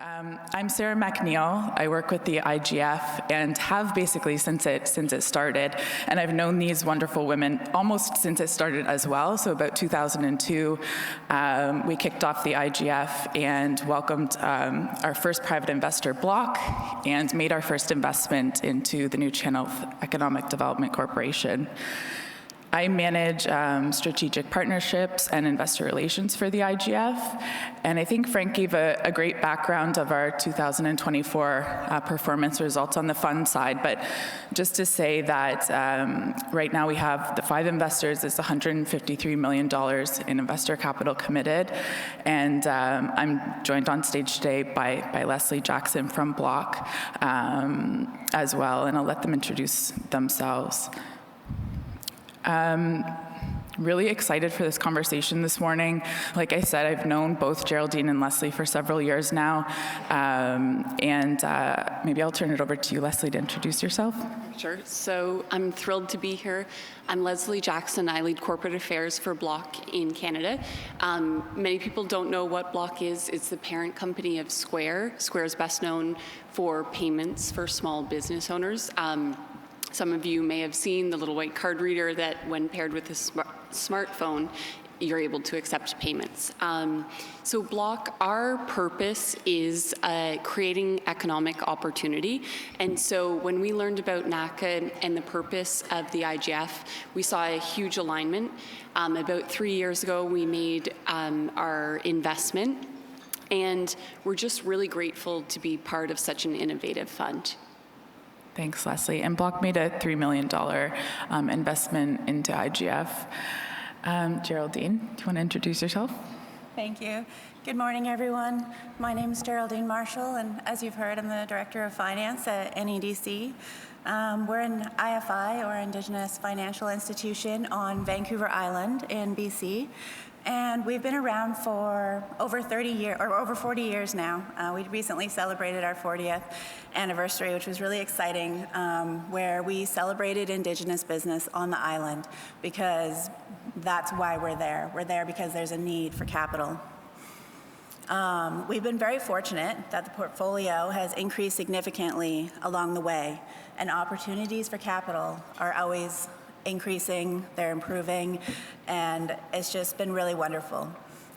I'm Sarah McNeil. I work with the IGF and have basically since it started. And I've known these wonderful women almost since it started as well. So about 2002, we kicked off the IGF and welcomed our first private investor, Block, and made our first investment into the Nuu-chah-nulth Economic Development Corporation. I manage strategic partnerships and investor relations for the IGF, and I think Frank gave a great background of our 2024 performance results on the fund side, but just to say that right now we have the 5 investors, it's $153 million in investor capital committed, and I'm joined on stage today by Leslie Jackson from Block as well, and I'll let them introduce themselves. Really excited for this conversation this morning. Like I said, I've known both Geraldine and Leslie for several years now, and maybe I'll turn it over to you, Leslie, to introduce yourself. Sure. So I'm thrilled to be here. I'm Leslie Jackson. I lead corporate affairs for Block in Canada. Many people don't know what Block is. It's the parent company of Square. Square is best known for payments for small business owners. Some of you may have seen the little white card reader that when paired with a smartphone, you're able to accept payments. So Block, our purpose is creating economic opportunity. And so when we learned about NACA and the purpose of the IGF, we saw a huge alignment. About 3 years ago, we made our investment, and we're just really grateful to be part of such an innovative fund. Thanks, Leslie. And Block made a $3 million investment into IGF. Geraldine, do you want to introduce yourself? Thank you. Good morning, everyone. My name is Geraldine Marshall, and as you've heard, I'm the Director of Finance at NEDC. We're an IFI, or Indigenous Financial Institution, on Vancouver Island in BC. And we've been around for over 40 years now. We recently celebrated our 40th anniversary, which was really exciting, where we celebrated Indigenous business on the island, because that's why we're there. We're there because there's a need for capital. We've been very fortunate that the portfolio has increased significantly along the way, and opportunities for capital are always increasing, they're improving, and it's just been really wonderful.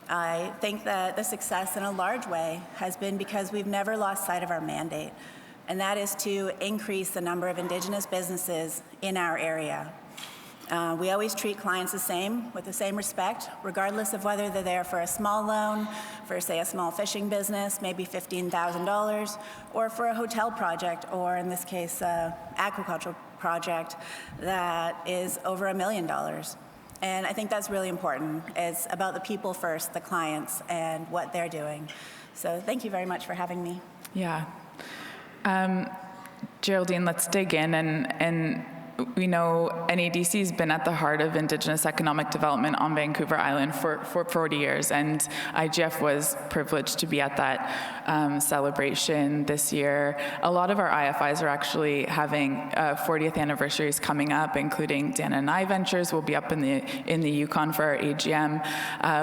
I think that the success in a large way has been because we've never lost sight of our mandate, and that is to increase the number of Indigenous businesses in our area. We always treat clients the same, with the same respect, regardless of whether they're there for a small loan, for, say, a small fishing business, maybe $15,000, or for a hotel project, or in this case, agricultural project that is over $1 million. And I think that's really important. It's about the people first, the clients, and what they're doing. So thank you very much for having me. Yeah. Geraldine, let's dig in, and we know NEDC has been at the heart of Indigenous economic development on Vancouver Island for 40 years, and IGF was privileged to be at that celebration this year. A lot of our IFIs are actually having 40th anniversaries coming up, including Dana and I Ventures will be up in the Yukon for our AGM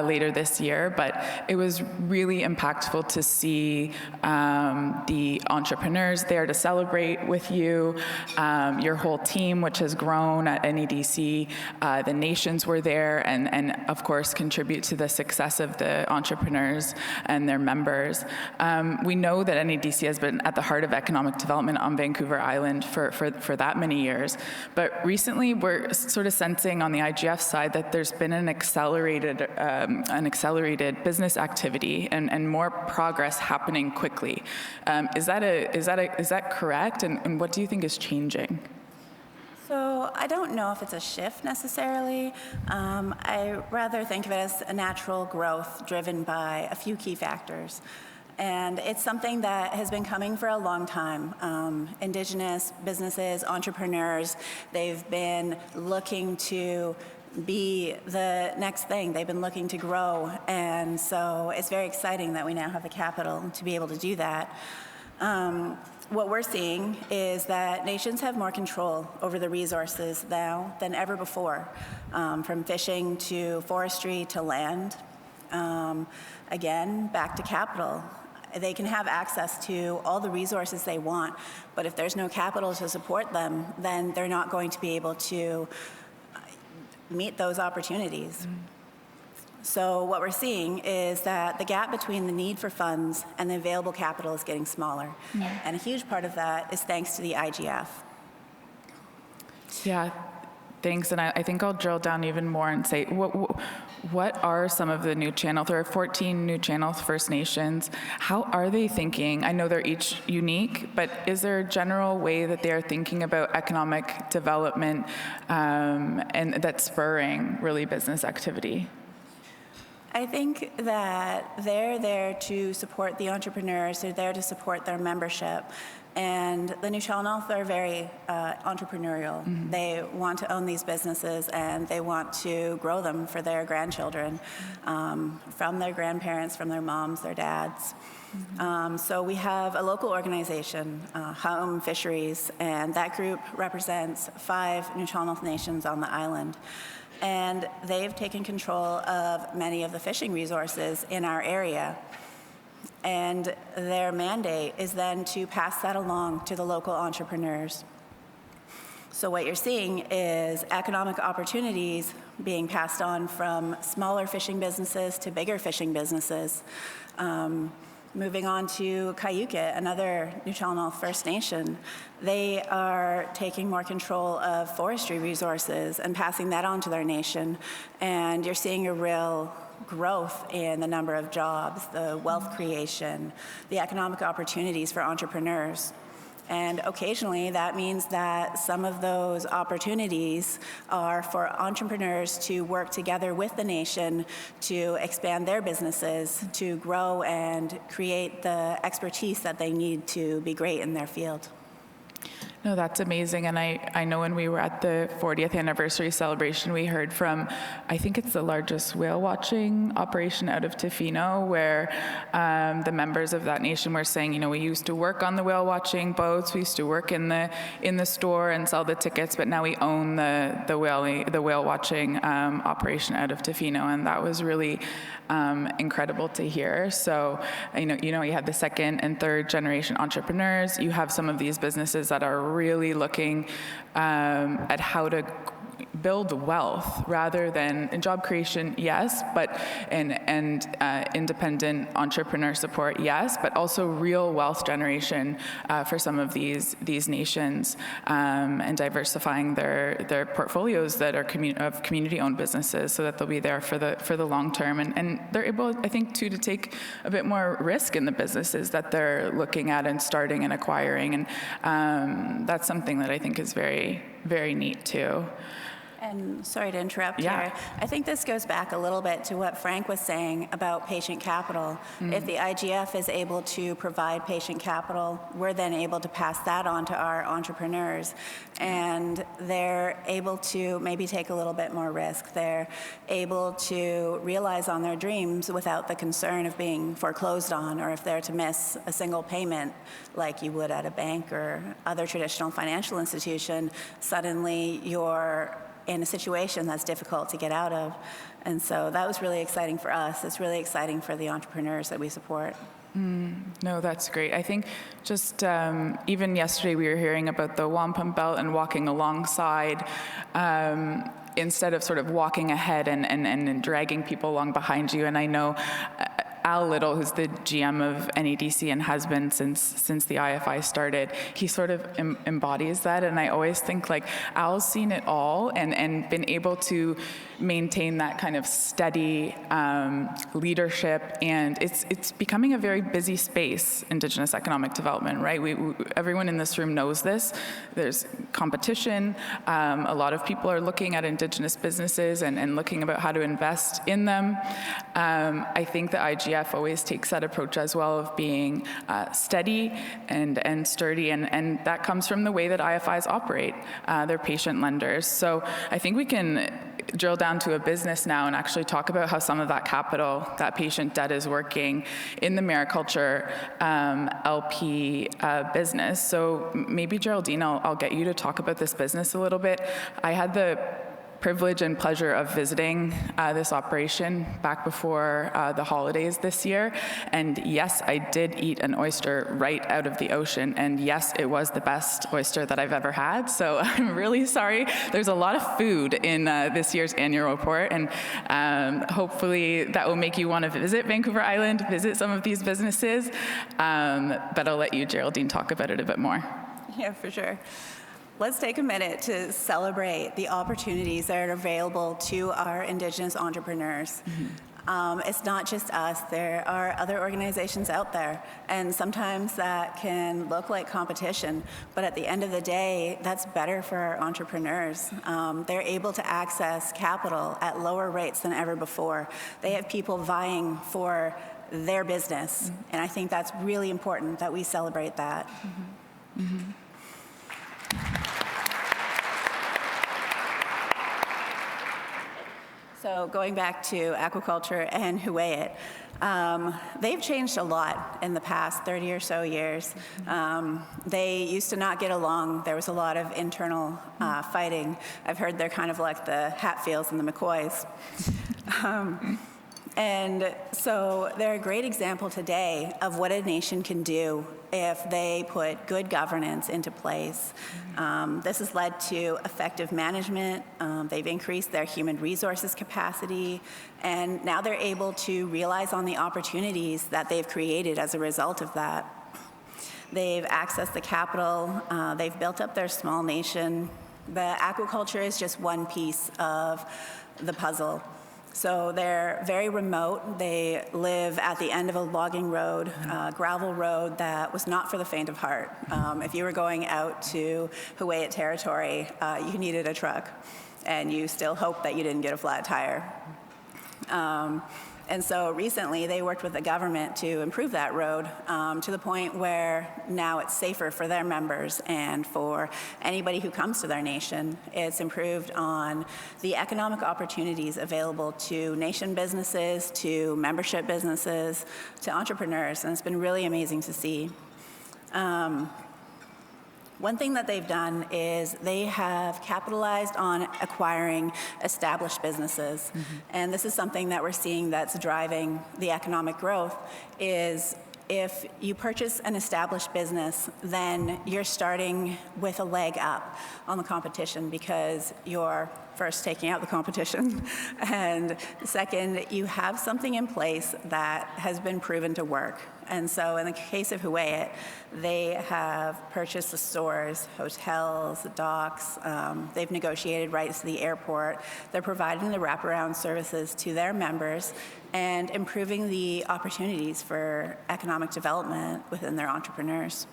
later this year. But it was really impactful to see the entrepreneurs there to celebrate with you, your whole team, which has grown at NEDC. The nations were there and of course contribute to the success of the entrepreneurs and their members. We know that NEDC has been at the heart of economic development on Vancouver Island for that many years, but recently we're sort of sensing on the IGF side that there's been an accelerated business activity and more progress happening quickly. Is that correct? And what do you think is changing? So I don't know if it's a shift necessarily. I rather think of it as a natural growth driven by a few key factors. And it's something that has been coming for a long time. Indigenous businesses, entrepreneurs, they've been looking to be the next thing. They've been looking to grow. And so it's very exciting that we now have the capital to be able to do that. What we're seeing is that nations have more control over the resources now than ever before, from fishing to forestry to land. Again, back to capital. They can have access to all the resources they want, but if there's no capital to support them, then they're not going to be able to meet those opportunities. So what we're seeing is that the gap between the need for funds and the available capital is getting smaller. And a huge part of that is thanks to the IGF. Yeah, thanks. And I think I'll drill down even more and say, what are some of the Nuu-chah-nulth? There are 14 Nuu-chah-nulth First Nations. How are they thinking? I know they're each unique, but is there a general way that they are thinking about economic development and that's spurring really business activity? I think that they're there to support the entrepreneurs, they're there to support their membership. And the Nuu-chah-nulth are very entrepreneurial. They want to own these businesses and they want to grow them for their grandchildren, from their grandparents, from their moms, their dads. So we have a local organization, Home Fisheries, and that group represents 5 Nuu-chah-nulth nations on the island. And they've taken control of many of the fishing resources in our area. And their mandate is then to pass that along to the local entrepreneurs. So what you're seeing is economic opportunities being passed on from smaller fishing businesses to bigger fishing businesses. Moving on to Cayuquet, another Nuu-chah-nulth First Nation, they are taking more control of forestry resources and passing that on to their nation. And you're seeing a real growth in the number of jobs, the wealth creation, the economic opportunities for entrepreneurs. And occasionally that means that some of those opportunities are for entrepreneurs to work together with the nation to expand their businesses, to grow and create the expertise that they need to be great in their field. No, that's amazing. And I know when we were at the 40th anniversary celebration, we heard from, I think it's the largest whale watching operation out of Tofino, where the members of that nation were saying, you know, we used to work on the whale watching boats, we used to work in the store and sell the tickets, but now we own the whale watching operation out of Tofino, and that was really incredible to hear. So, you know, you have the second and third generation entrepreneurs. You have some of these businesses that are really looking at how to build wealth rather than job creation, yes, but and independent entrepreneur support, yes, but also real wealth generation for some of these nations, and diversifying their portfolios that are of community-owned businesses, so that they'll be there for the long term, and they're able, I think, to take a bit more risk in the businesses that they're looking at and starting and acquiring, and that's something that I think is very, very neat too. And sorry to interrupt here. I think this goes back a little bit to what Frank was saying about patient capital. If the IGF is able to provide patient capital, we're then able to pass that on to our entrepreneurs. And they're able to maybe take a little bit more risk. They're able to realize on their dreams without the concern of being foreclosed on, or if they're to miss a single payment like you would at a bank or other traditional financial institution, suddenly you're in a situation that's difficult to get out of. And so that was really exciting for us. It's really exciting for the entrepreneurs that we support. No, that's great. I think just even yesterday we were hearing about the wampum belt and walking alongside instead of sort of walking ahead and dragging people along behind you. And I know Al Little, who's the GM of NEDC and has been since the IFI started, he sort of embodies that. And I always think, like, Al's seen it all and been able to maintain that kind of steady leadership. And it's becoming a very busy space, Indigenous economic development, right? Everyone in this room knows this. There's competition. A lot of people are looking at Indigenous businesses and looking about how to invest in them. I think the IGF always takes that approach as well, of being steady and sturdy, and that comes from the way that IFIs operate. They're patient lenders. So I think we can drill down to a business now and actually talk about how some of that capital, that patient debt, is working in the mariculture LP business. So maybe Geraldine, I'll get you to talk about this business a little bit. I had the privilege and pleasure of visiting this operation back before the holidays this year. And yes, I did eat an oyster right out of the ocean. And yes, it was the best oyster that I've ever had. So I'm really sorry. There's a lot of food in this year's annual report. And hopefully that will make you want to visit Vancouver Island, visit some of these businesses. But I'll let you, Geraldine, talk about it a bit more. Yeah, for sure. Let's take a minute to celebrate the opportunities that are available to our Indigenous entrepreneurs. It's not just us, there are other organizations out there, and sometimes that can look like competition, but at the end of the day, that's better for our entrepreneurs. They're able to access capital at lower rates than ever before. They have people vying for their business, and I think that's really important that we celebrate that. So going back to aquaculture and Huu-ay-it, they've changed a lot in the past 30 or so years. They used to not get along. There was a lot of internal fighting. I've heard they're kind of like the Hatfields and the McCoys. And so they're a great example today of what a nation can do if they put good governance into place. This has led to effective management. They've increased their human resources capacity, and now they're able to realize on the opportunities that they've created as a result of that. They've accessed the capital. They've built up their small nation. The aquaculture is just one piece of the puzzle. So they're very remote. They live at the end of a logging road, gravel road that was not for the faint of heart. If you were going out to Huu-ay-it territory, you needed a truck, and you still hope that you didn't get a flat tire. And so recently they worked with the government to improve that road to the point where now it's safer for their members and for anybody who comes to their nation. It's improved on the economic opportunities available to nation businesses, to membership businesses, to entrepreneurs, and it's been really amazing to see. One thing that they've done is they have capitalized on acquiring established businesses. And this is something that we're seeing that's driving the economic growth is if you purchase an established business, then you're starting with a leg up on the competition because you're first taking out the competition, and second, you have something in place that has been proven to work. And so in the case of Huu-ay-it, they have purchased the stores, hotels, the docks, they've negotiated rights to the airport, they're providing the wraparound services to their members and improving the opportunities for economic development within their entrepreneurs.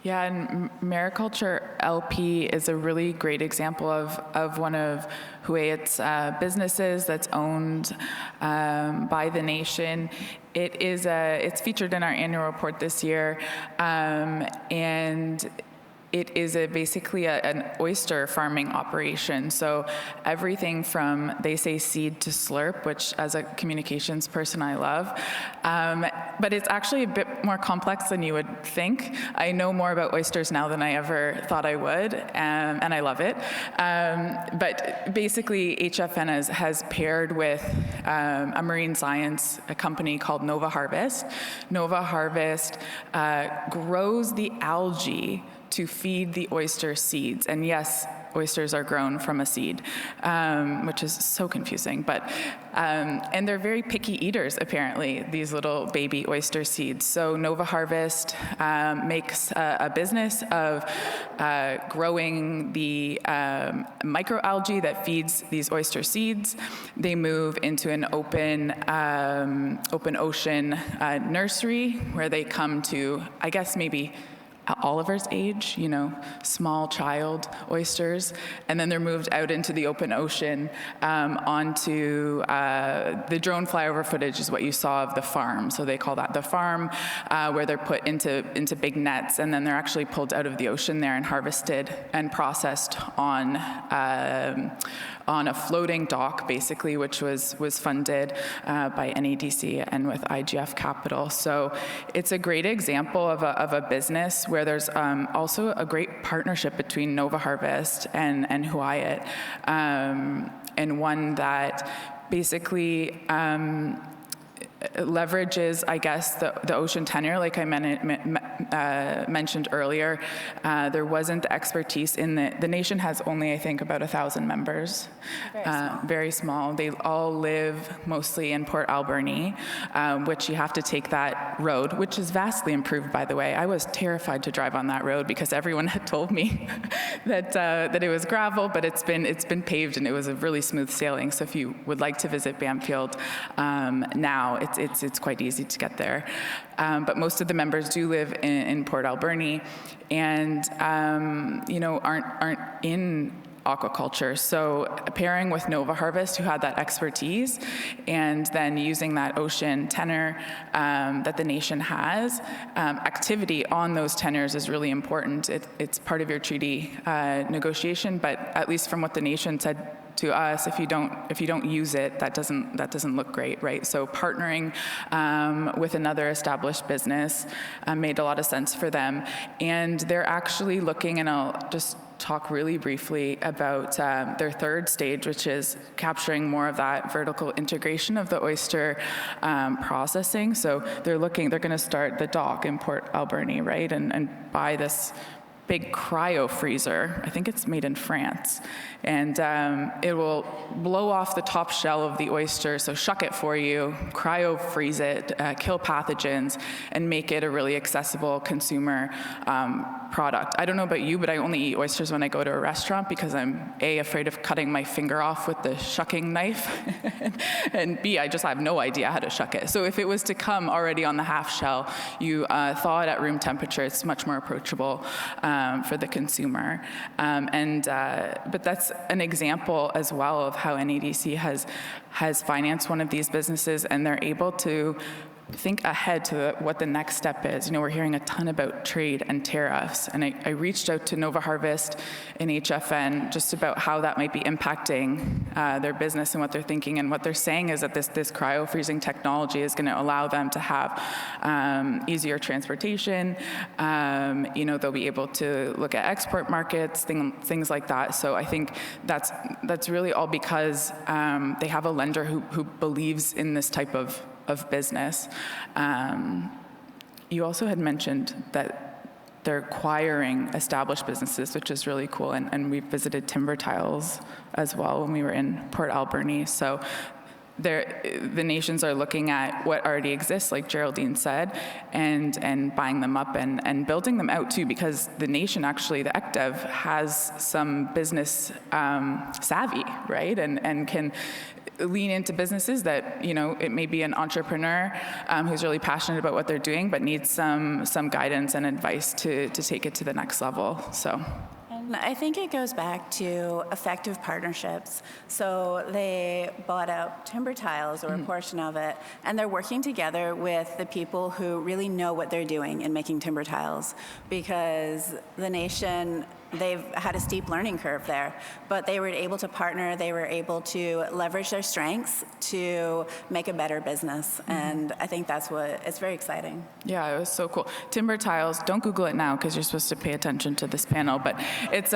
Yeah, and Mariculture LP is a really great example of one of Huu-ay-it's businesses that's owned by the nation. It's featured in our annual report this year, and it is basically an oyster farming operation. So everything from, they say seed to slurp, which as a communications person I love. But it's actually a bit more complex than you would think. I know more about oysters now than I ever thought I would, and I love it. But basically HFN has paired with a marine science company called Nova Harvest. Nova Harvest grows the algae to feed the oyster seeds. And yes, oysters are grown from a seed, which is so confusing. But and they're very picky eaters, apparently, these little baby oyster seeds. So Nova Harvest makes a business of growing the microalgae that feeds these oyster seeds. They move into an open ocean nursery where they come to, I guess, maybe Oliver's age, small child oysters, and then they're moved out into the open ocean onto the drone flyover footage is what you saw of the farm. So they call that the farm, where they're put into big nets, and then they're actually pulled out of the ocean there and harvested and processed on a floating dock, basically, which was funded by NEDC and with IGF Capital. So it's a great example of a business where where there's also a great partnership between Nova Harvest and Hawaiian, and one that basically leverages, I guess, the ocean tenure, like I mentioned earlier. There wasn't the expertise in the nation has only, I think, about 1,000 members. Very small. Very small. They all live mostly in Port Alberni, which you have to take that road, which is vastly improved, by the way. I was terrified to drive on that road because everyone had told me that it was gravel, but it's been paved and it was a really smooth sailing. So if you would like to visit Bamfield now, it's quite easy to get there. But most of the members do live in Port Alberni and, aren't in aquaculture. So pairing with Nova Harvest, who had that expertise, and then using that ocean tenor that the nation has, activity on those tenors is really important. It's part of your treaty negotiation, but at least from what the nation said to us, if you don't use it, that doesn't look great, right? So partnering with another established business made a lot of sense for them, and they're actually looking, and I'll just talk really briefly about their third stage, which is capturing more of that vertical integration of the oyster processing. So they're going to start the dock in Port Alberni, right, and buy this big cryo freezer. I think it's made in France. And it will blow off the top shell of the oyster, so shuck it for you, cryo freeze it, kill pathogens, and make it a really accessible consumer product. I don't know about you, but I only eat oysters when I go to a restaurant because I'm A, afraid of cutting my finger off with the shucking knife, and B, I just have no idea how to shuck it. So if it was to come already on the half shell, you thaw it at room temperature, it's much more approachable for the consumer. But that's an example as well of how NEDC has financed one of these businesses, and they're able to think ahead to what the next step is. We're hearing a ton about trade and tariffs, and I reached out to Nova Harvest and HFN just about how that might be impacting their business and what they're thinking. And what they're saying is that this cryo freezing technology is going to allow them to have easier transportation. They'll be able to look at export markets, things like that. So I think that's really all because they have a lender who believes in this type of business. You also had mentioned that they're acquiring established businesses, which is really cool. And we visited Timber Tiles as well when we were in Port Alberni. So the nations are looking at what already exists, like Geraldine said, and buying them up and building them out too, because the nation actually, the ECDEV, has some business savvy, right? And can lean into businesses that, it may be an entrepreneur who's really passionate about what they're doing, but needs some guidance and advice to take it to the next level. So. And I think it goes back to effective partnerships. So they bought out Timber Tiles, or a portion of it, and they're working together with the people who really know what they're doing in making timber tiles, because the nation, they've had a steep learning curve there, but they were able to partner, they were able to leverage their strengths to make a better business. And I think it's very exciting. Yeah, it was so cool. Timber Tiles, don't Google it now because you're supposed to pay attention to this panel, but it's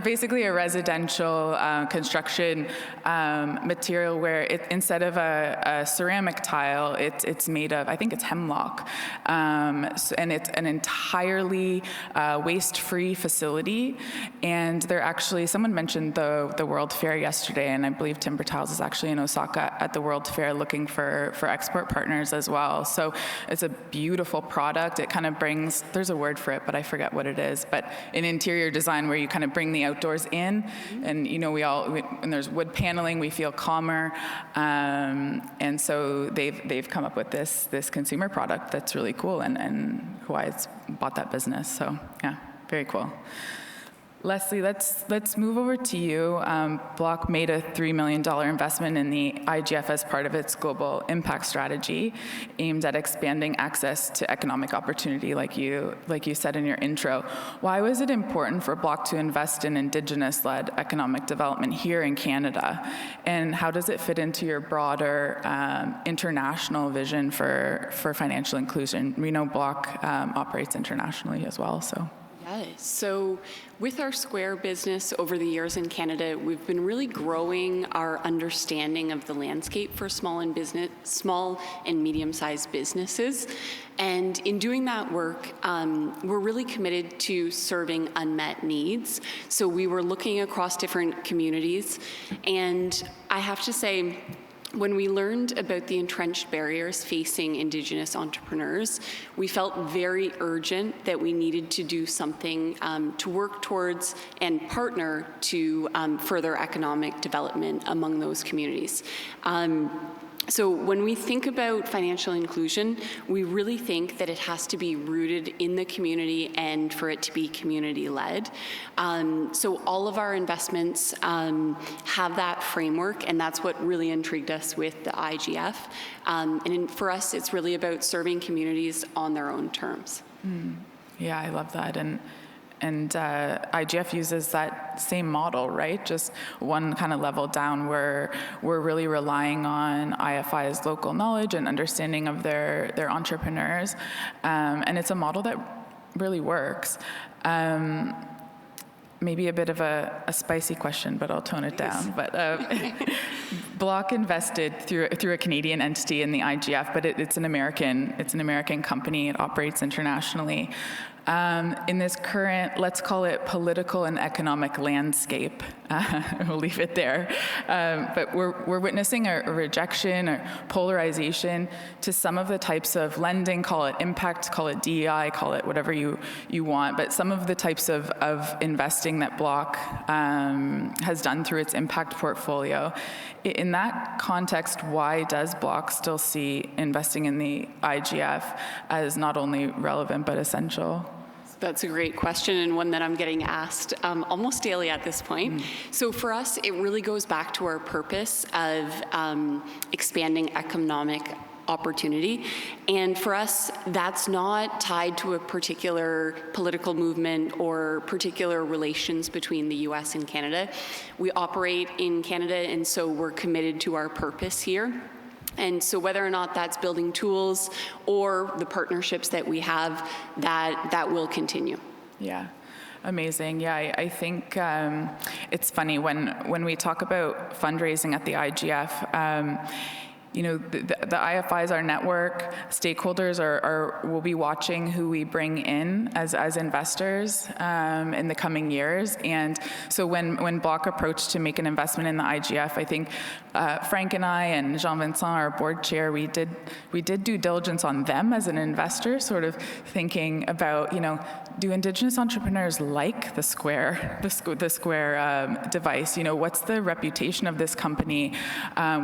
basically a residential construction material where instead of a ceramic tile, it's made of, I think it's hemlock. And it's an entirely waste-free facility. And they're actually, someone mentioned the World Fair yesterday, and I believe Timber Tiles is actually in Osaka at the World Fair looking for export partners as well. So it's a beautiful product. It kind of brings, there's a word for it, but I forget what it is, but in interior design where you kind of bring the outdoors in, and when there's wood paneling, we feel calmer. And so they've come up with this consumer product that's really cool, and Hawaii's bought that business. So yeah, very cool. Leslie, let's move over to you. Block made a $3 million investment in the IGF as part of its global impact strategy, aimed at expanding access to economic opportunity, like you said in your intro. Why was it important for Block to invest in Indigenous-led economic development here in Canada, and how does it fit into your broader international vision for financial inclusion? We know Block operates internationally as well, so. Yeah, so with our Square business over the years in Canada, we've been really growing our understanding of the landscape for small and medium-sized businesses. And in doing that work, we're really committed to serving unmet needs. So we were looking across different communities, and I have to say, when we learned about the entrenched barriers facing Indigenous entrepreneurs, we felt very urgent that we needed to do something to work towards and partner to further economic development among those communities. So when we think about financial inclusion, we really think that it has to be rooted in the community and for it to be community-led. So all of our investments have that framework, and that's what really intrigued us with the IGF. And for us, it's really about serving communities on their own terms. Yeah, I love that. And IGF uses that same model, right? Just one kind of level down, where we're really relying on IFI's local knowledge and understanding of their entrepreneurs. And it's a model that really works. Maybe a bit of a spicy question, but I'll tone it down. But Block invested through a Canadian entity in the IGF, but it's an American company. It operates internationally. In this current, let's call it political and economic landscape, we'll leave it there. But we're witnessing a rejection or polarization to some of the types of lending, call it impact, call it DEI, call it whatever you want, but some of the types of investing that Block has done through its impact portfolio. In that context, why does Block still see investing in the IGF as not only relevant but essential? That's a great question, and one that I'm getting asked almost daily at this point. So for us, it really goes back to our purpose of expanding economic opportunity. And for us, that's not tied to a particular political movement or particular relations between the US and Canada. We operate in Canada, and so we're committed to our purpose here. And so whether or not that's building tools or the partnerships that we have, that will continue. Yeah. Amazing. Yeah, I think it's funny when we talk about fundraising at the IGF, you know, the IFIs, our network, stakeholders will be watching who we bring in as investors in the coming years. And so when Block approached to make an investment in the IGF, I think Frank and I and Jean-Vincent, our board chair, we did due diligence on them as an investor, sort of thinking about, you know, do Indigenous entrepreneurs like the Square device? You know, what's the reputation of this company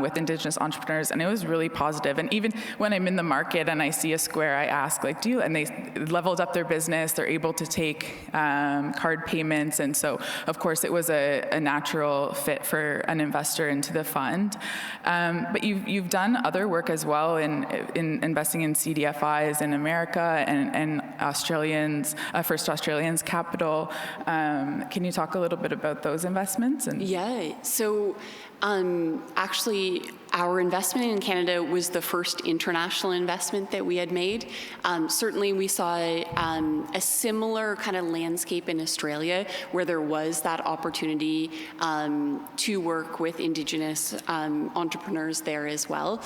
with Indigenous entrepreneurs? And it was really positive. And even when I'm in the market and I see a Square, I ask, like, and they leveled up their business, they're able to take card payments. And so, of course, it was a natural fit for an investor into the fund. But you've done other work as well in investing in CDFIs in America and Australians, First Australians Capital. Can you talk a little bit about those investments? Yeah, so actually, our investment in Canada was the first international investment that we had made. Certainly, we saw a similar kind of landscape in Australia where there was that opportunity to work with Indigenous entrepreneurs there as well.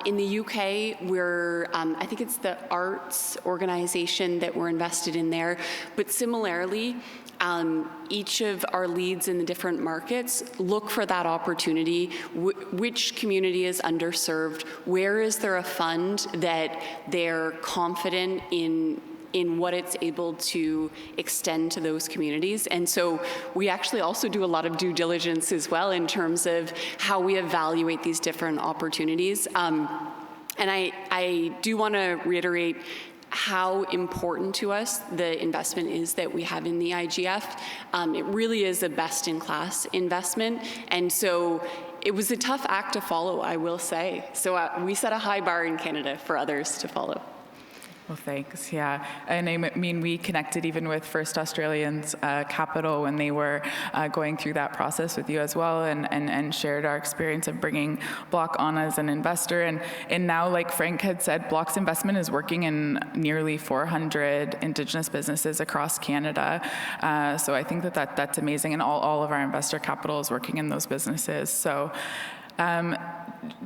In the UK, I think it's the arts organization that we're invested in there, but similarly, each of our leads in the different markets look for that opportunity. Which community is underserved? Where is there a fund that they're confident in what it's able to extend to those communities? And so we actually also do a lot of due diligence as well in terms of how we evaluate these different opportunities. And I do want to reiterate, how important to us the investment is that we have in the IGF. It really is a best-in-class investment, and so it was a tough act to follow, I will say. So we set a high bar in Canada for others to follow. Well, thanks. Yeah, and I mean, we connected even with First Australians Capital when they were going through that process with you as well, and shared our experience of bringing Block on as an investor. And now, like Frank had said, Block's investment is working in nearly 400 Indigenous businesses across Canada. So I think that's amazing, and all of our investor capital is working in those businesses. So.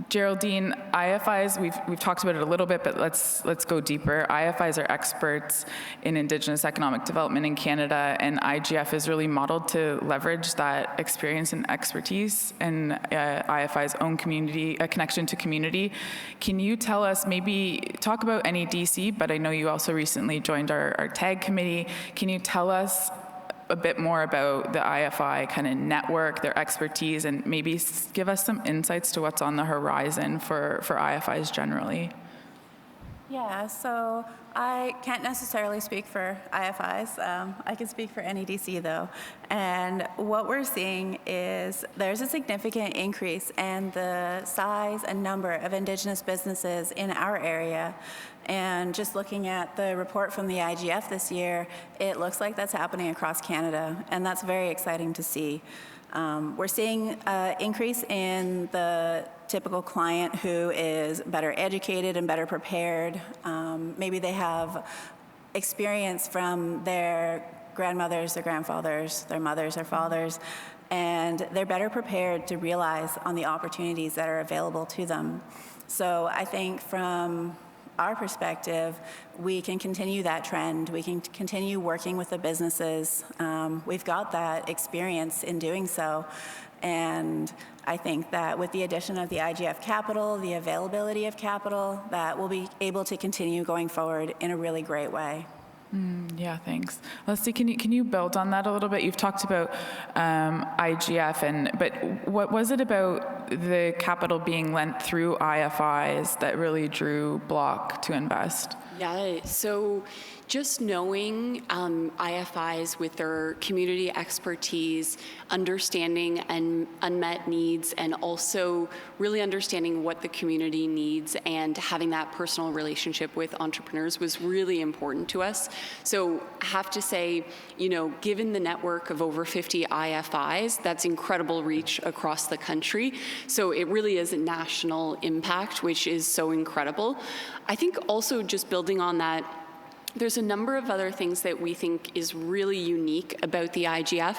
Geraldine, IFIs, we've talked about it a little bit, but let's go deeper. IFIs are experts in Indigenous economic development in Canada, and IGF is really modeled to leverage that experience and expertise and IFI's own community, a connection to community. Can you tell us, maybe talk about NEDC, but I know you also recently joined our TAG committee. Can you tell us a bit more about the IFI kind of network, their expertise, and maybe give us some insights to what's on the horizon for IFIs generally? Yeah, so I can't necessarily speak for IFIs. I can speak for NEDC though. And what we're seeing is there's a significant increase in the size and number of Indigenous businesses in our area. And just looking at the report from the IGF this year, it looks like that's happening across Canada, and that's very exciting to see. We're seeing an increase in the typical client who is better educated and better prepared. Maybe they have experience from their grandmothers, their grandfathers, their mothers, their fathers, and they're better prepared to realize on the opportunities that are available to them. So I think from our perspective, we can continue that trend. We can continue working with the businesses. We've got that experience in doing so. And I think that with the addition of the IGF capital, the availability of capital, that we'll be able to continue going forward in a really great way. Yeah, thanks. Leslie, can you build on that a little bit? You've talked about IGF, but what was it about the capital being lent through IFIs that really drew Block to invest? Yeah, so just knowing IFIs with their community expertise, understanding and unmet needs, and also really understanding what the community needs and having that personal relationship with entrepreneurs was really important to us. So I have to say, given the network of over 50 IFIs, that's incredible reach across the country. So it really is a national impact, which is so incredible. I think also just building on that, there's a number of other things that we think is really unique about the IGF.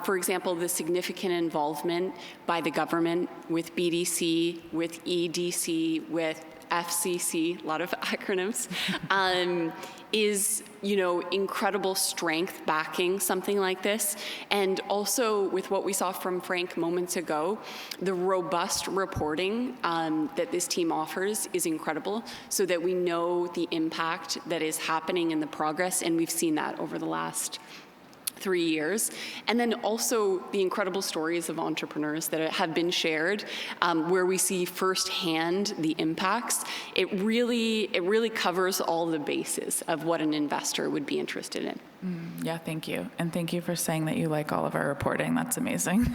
For example, the significant involvement by the government with BDC, with EDC, with FCC, a lot of acronyms, is incredible strength backing something like this. And also with what we saw from Frank moments ago, the robust reporting that this team offers is incredible, so that we know the impact that is happening and the progress, and we've seen that over the last 3 years. And then also the incredible stories of entrepreneurs that have been shared, where we see firsthand the impacts. It really covers all the bases of what an investor would be interested in. Yeah, thank you. And thank you for saying that you like all of our reporting. That's amazing.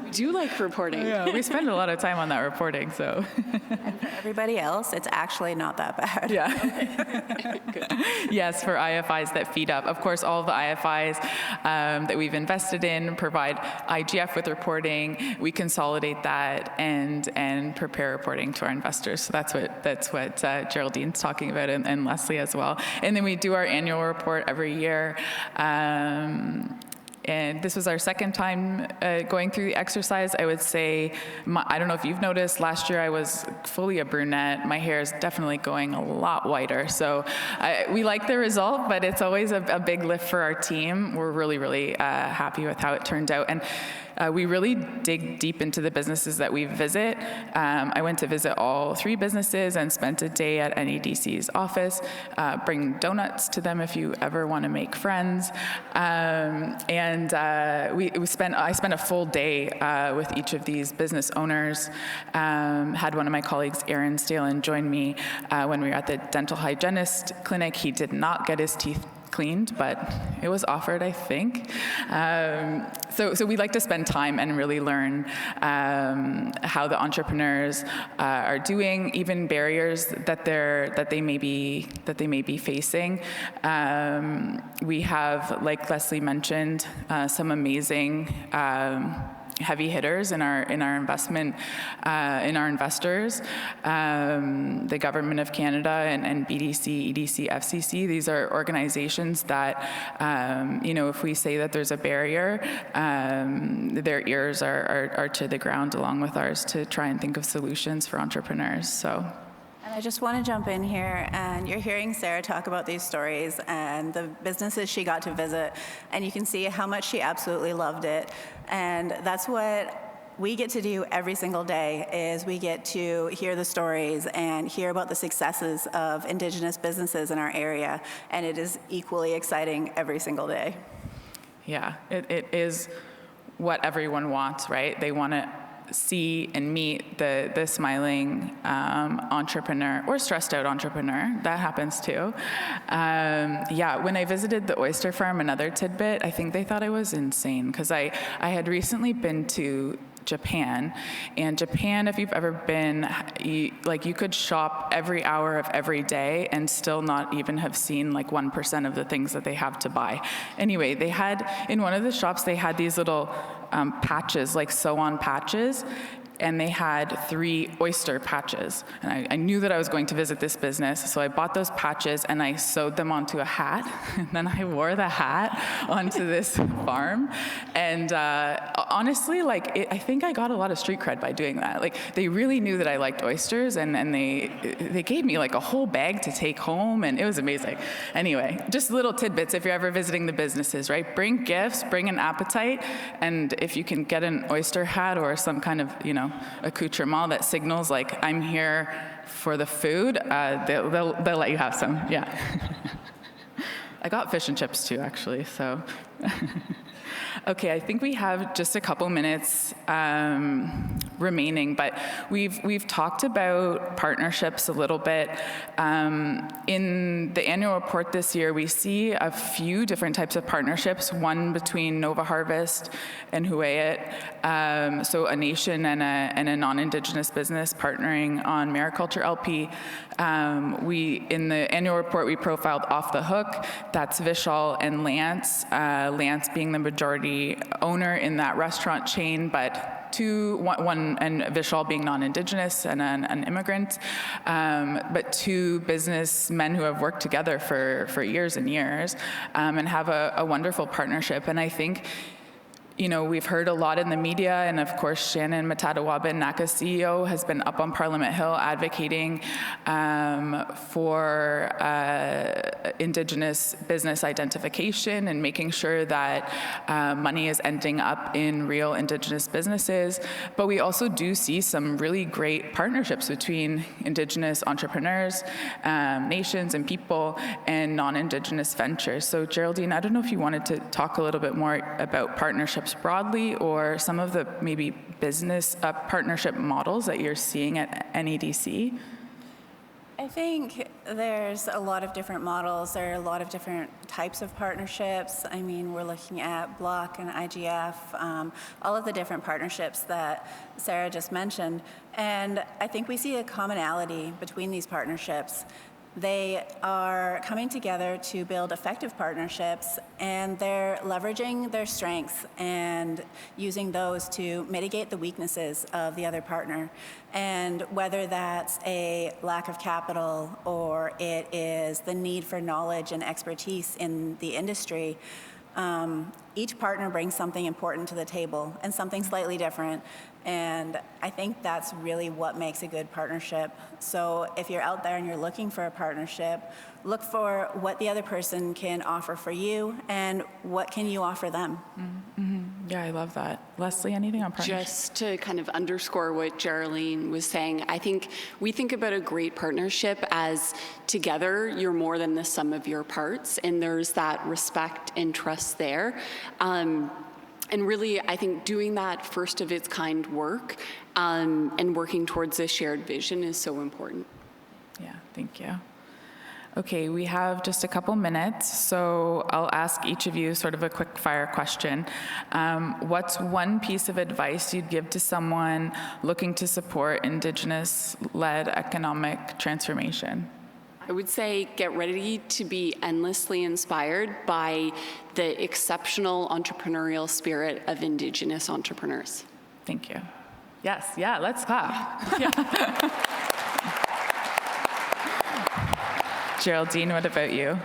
We do like reporting. Yeah, we spend a lot of time on that reporting, so. And for everybody else, it's actually not that bad. Yeah. Good. Yes, for IFIs that feed up. Of course, all of the IFIs that we've invested in provide IGF with reporting. We consolidate that and prepare reporting to our investors. So that's what Geraldine's talking about, and Leslie as well. And then we do our annual report every year. And this was our second time going through the exercise. I would say, I don't know if you've noticed, last year I was fully a brunette. My hair is definitely going a lot whiter. So we like the result, but it's always a big lift for our team. We're really, really happy with how it turned out. And we really dig deep into the businesses that we visit. I went to visit all 3 businesses and spent a day at NEDC's office. Bring donuts to them if you ever want to make friends. I spent a full day with each of these business owners. Had one of my colleagues, Aaron Stalen, join me when we were at the dental hygienist clinic. He did not get his teeth cleaned, but it was offered, I think. So we like to spend time and really learn how the entrepreneurs are doing, even barriers that they may be facing. We have, like Leslie mentioned, some amazing heavy hitters in our investors, the Government of Canada and BDC, EDC, FCC. These are organizations that, if we say that there's a barrier, their ears are to the ground along with ours to try and think of solutions for entrepreneurs. So. And I just want to jump in here, and you're hearing Sarah talk about these stories and the businesses she got to visit, and you can see how much she absolutely loved it. And that's what we get to do every single day, is we get to hear the stories and hear about the successes of Indigenous businesses in our area, and it is equally exciting every single day. Yeah, it is what everyone wants, right? They want to see and meet the smiling entrepreneur or stressed out entrepreneur. That happens too. When I visited the oyster farm, another tidbit, I think they thought I was insane because I had recently been to Japan, and Japan, if you've ever been, you could shop every hour of every day and still not even have seen 1% of the things that they have to buy. Anyway, they had, in one of the shops, they had these little patches, sew-on patches, and they had 3 oyster patches. And I knew that I was going to visit this business, so I bought those patches and I sewed them onto a hat. And then I wore the hat onto this farm. And honestly, I think I got a lot of street cred by doing that. They really knew that I liked oysters, and they gave me a whole bag to take home, and it was amazing. Anyway, just little tidbits if you're ever visiting the businesses, right? Bring gifts, bring an appetite, and if you can get an oyster hat or some kind of, accoutrement that signals I'm here for the food, they'll let you have some. Yeah. I got fish and chips too, actually. So. Okay, I think we have just a couple minutes remaining, but we've talked about partnerships a little bit. In the annual report this year, we see a few different types of partnerships, one between Nova Harvest and Huu-ay-aht, so a nation and a non-Indigenous business partnering on mariculture LP. In the annual report, we profiled Off the Hook. That's Vishal and Lance. Lance being the majority owner in that restaurant chain, but one and Vishal being non-Indigenous and an immigrant, but 2 businessmen who have worked together for years and years, and have a wonderful partnership. And I think, we've heard a lot in the media, and of course, Shannon Matadawaba, NACA CEO, has been up on Parliament Hill advocating for Indigenous business identification and making sure that money is ending up in real Indigenous businesses. But we also do see some really great partnerships between Indigenous entrepreneurs, nations and people, and non-Indigenous ventures. So Geraldine, I don't know if you wanted to talk a little bit more about partnerships broadly, or some of the maybe business partnership models that you're seeing at NEDC? I think there's a lot of different models. There are a lot of different types of partnerships. I mean, we're looking at Block and IGF, all of the different partnerships that Sarah just mentioned. And I think we see a commonality between these partnerships. They are coming together to build effective partnerships, and they're leveraging their strengths and using those to mitigate the weaknesses of the other partner. And whether that's a lack of capital or it is the need for knowledge and expertise in the industry, each partner brings something important to the table and something slightly different. And I think that's really what makes a good partnership. So if you're out there and you're looking for a partnership, look for what the other person can offer for you and what can you offer them. Mm-hmm. Yeah, I love that. Leslie, anything on partnership? Just to kind of underscore what Geraldine was saying, I think we think about a great partnership as together you're more than the sum of your parts, and there's that respect and trust there. And really, I think doing that first of its kind work and working towards a shared vision is so important. Yeah, thank you. Okay, we have just a couple minutes, so I'll ask each of you sort of a quick fire question. What's one piece of advice you'd give to someone looking to support Indigenous-led economic transformation? I would say get ready to be endlessly inspired by the exceptional entrepreneurial spirit of Indigenous entrepreneurs. Thank you. Yes, yeah, let's clap. Yeah. Geraldine, what about you?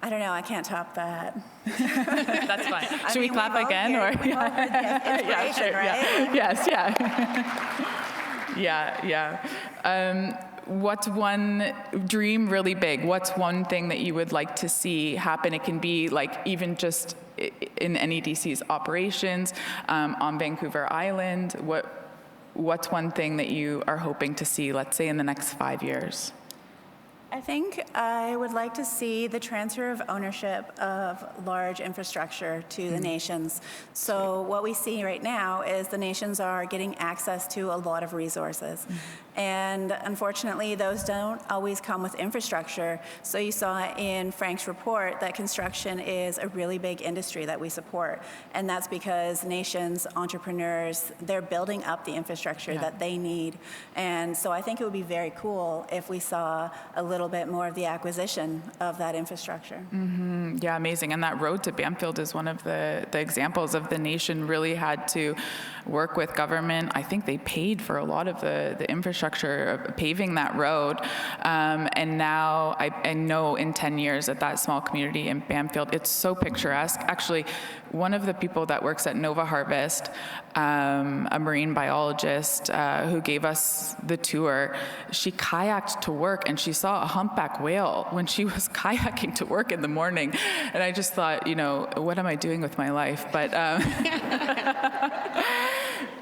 I don't know, I can't top that. That's fine. Should we clap again? Yeah, sure, right? Yes, yeah. What's one dream really big? What's one thing that you would like to see happen? It can be like even just in NEDC's operations on Vancouver Island. What's one thing that you are hoping to see, let's say, in the next 5 years? I think I would like to see the transfer of ownership of large infrastructure to the nations. So what we see right now is the nations are getting access to a lot of resources. And unfortunately, those don't always come with infrastructure. So you saw in Frank's report that construction is a really big industry that we support. And that's because nations, entrepreneurs, they're building up the infrastructure that they need. And so I think it would be very cool if we saw a little bit more of the acquisition of that infrastructure. Mm-hmm. Yeah, amazing. And that road to Bamfield is one of the examples of the nation really had to work with government. I think they paid for a lot of the infrastructure of paving that road. And now I know in 10 years at that small community in Bamfield, it's so picturesque. Actually, one of the people that works at Nova Harvest, a marine biologist who gave us the tour, she kayaked to work and she saw a humpback whale when she was kayaking to work in the morning. And I just thought, what am I doing with my life? But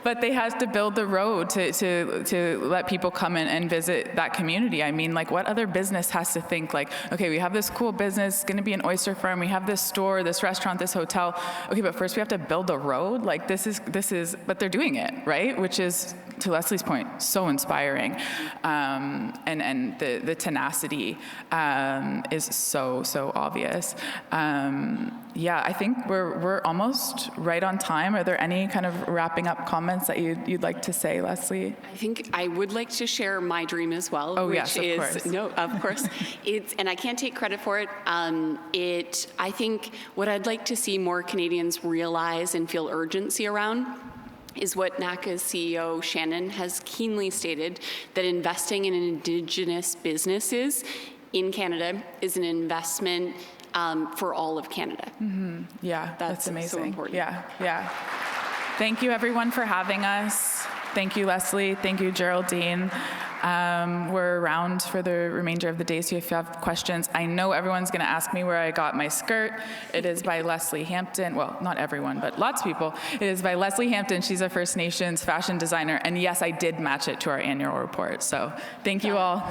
but they had to build the road to let people come in and visit that community. I mean, like, what other business has to think like, okay, we have this cool business, it's going to be an oyster farm, we have this store, this restaurant, this hotel. Okay, but first we have to build a road. Like, this is, but they're doing it, right? Which is, to Leslie's point, so inspiring. And the tenacity is so obvious. Yeah, I think we're almost right on time. Are there any kind of wrapping up comments that you'd like to say, Leslie? I think I would like to share my dream as well. Oh, which yes, of course. No, of course. And I can't take credit for it. I think what I'd like to see more Canadians realize and feel urgency around is what NACA's CEO, Shannon, has keenly stated, that investing in Indigenous businesses in Canada is an investment for all of Canada. Mm-hmm. Yeah, that's amazing. So important. Yeah. Thank you, everyone, for having us. Thank you, Leslie. Thank you, Geraldine. We're around for the remainder of the day, so if you have questions, I know everyone's going to ask me where I got my skirt. It is by Leslie Hampton. Well, not everyone, but lots of people. It is by Leslie Hampton. She's a First Nations fashion designer. And yes, I did match it to our annual report. So thank you all.